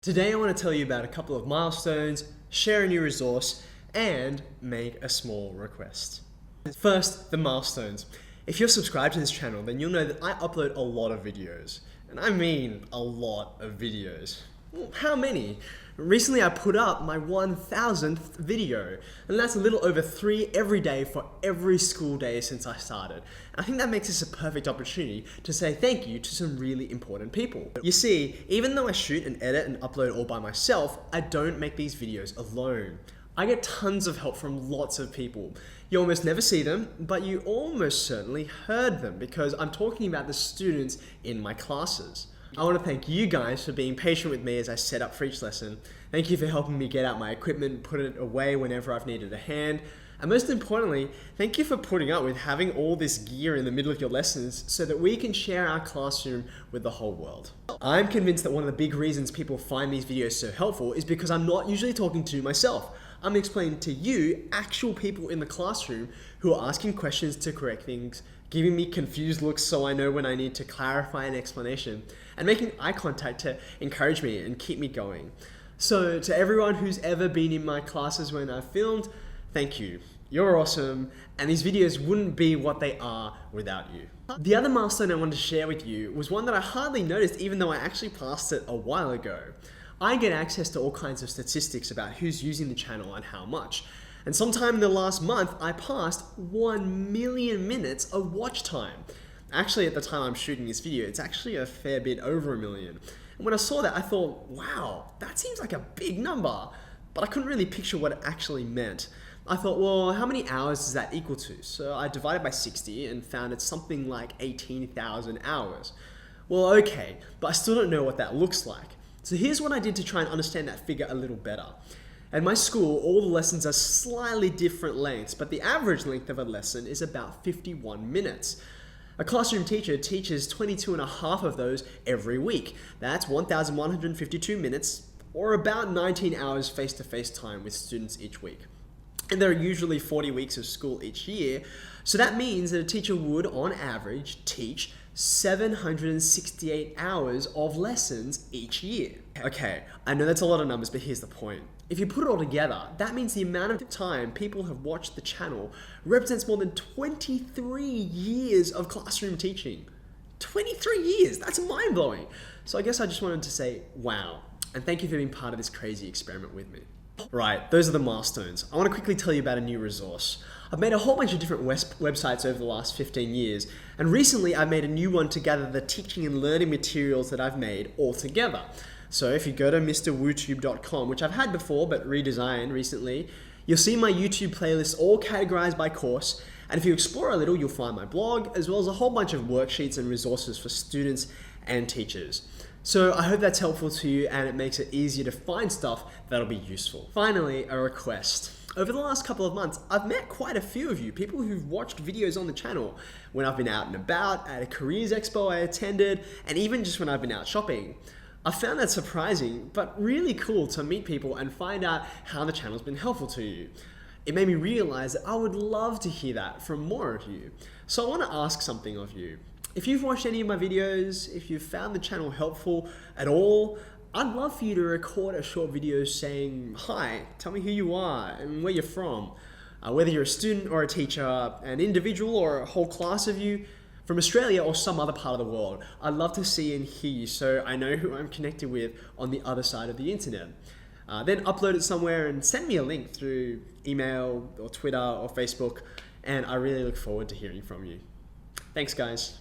Today I want to tell you about a couple of milestones, share a new resource, and make a small request. First, the milestones. If you're subscribed to this channel, then you'll know that I upload a lot of videos. And I mean a lot of videos. Well, how many? Recently I put up my 1000th video, and that's a little over 3 every day for every school day since I started. I think that makes this a perfect opportunity to say thank you to some really important people. You see, even though I shoot and edit and upload all by myself, I don't make these videos alone. I get tons of help from lots of people. You almost never see them, but you almost certainly heard them because I'm talking about the students in my classes. I want to thank you guys for being patient with me as I set up for each lesson. Thank you for helping me get out my equipment, put it away whenever I've needed a hand. And most importantly, thank you for putting up with having all this gear in the middle of your lessons so that we can share our classroom with the whole world. I'm convinced that one of the big reasons people find these videos so helpful is because I'm not usually talking to myself. I'm explaining to you, actual people in the classroom, who are asking questions to correct things, giving me confused looks so I know when I need to clarify an explanation, and making eye contact to encourage me and keep me going. So to everyone who's ever been in my classes when I've filmed, thank you. You're awesome, and these videos wouldn't be what they are without you. The other milestone I wanted to share with you was one that I hardly noticed even though I actually passed it a while ago. I get access to all kinds of statistics about who's using the channel and how much. And sometime in the last month, I passed 1 million minutes of watch time. Actually, at the time I'm shooting this video, it's actually a fair bit over 1 million. And when I saw that, I thought, wow, that seems like a big number. But I couldn't really picture what it actually meant. I thought, well, how many hours does that equal to? So I divided by 60 and found it's something like 18,000 hours. Well, okay, but I still don't know what that looks like. So here's what I did to try and understand that figure a little better. At my school, all the lessons are slightly different lengths, but the average length of a lesson is about 51 minutes. A classroom teacher teaches 22 and a half of those every week. That's 1,152 minutes, or about 19 hours face-to-face time with students each week. And there are usually 40 weeks of school each year, so that means that a teacher would, on average, teach 768 hours of lessons each year. Okay, I know that's a lot of numbers, but here's the point. If you put it all together, that means the amount of time people have watched the channel represents more than 23 years of classroom teaching. 23 years, that's mind-blowing. So I guess I just wanted to say, wow, and thank you for being part of this crazy experiment with me. Right, those are the milestones. I want to quickly tell you about a new resource. I've made a whole bunch of different websites over the last 15 years, and recently I made a new one to gather the teaching and learning materials that I've made all together. So if you go to mrwootube.com, which I've had before but redesigned recently, you'll see my YouTube playlists all categorized by course, and if you explore a little, you'll find my blog, as well as a whole bunch of worksheets and resources for students and teachers. So I hope that's helpful to you and it makes it easier to find stuff that'll be useful. Finally, a request. Over the last couple of months, I've met quite a few of you, people who've watched videos on the channel when I've been out and about, at a careers expo I attended, and even just when I've been out shopping. I found that surprising, but really cool to meet people and find out how the channel's been helpful to you. It made me realize that I would love to hear that from more of you. So I want to ask something of you. If you've watched any of my videos, if you've found the channel helpful at all, I'd love for you to record a short video saying, hi, tell me who you are and where you're from. Whether you're a student or a teacher, an individual or a whole class of you, from Australia or some other part of the world. I'd love to see and hear you so I know who I'm connected with on the other side of the internet. Then upload it somewhere and send me a link through email or Twitter or Facebook, and I really look forward to hearing from you. Thanks, guys.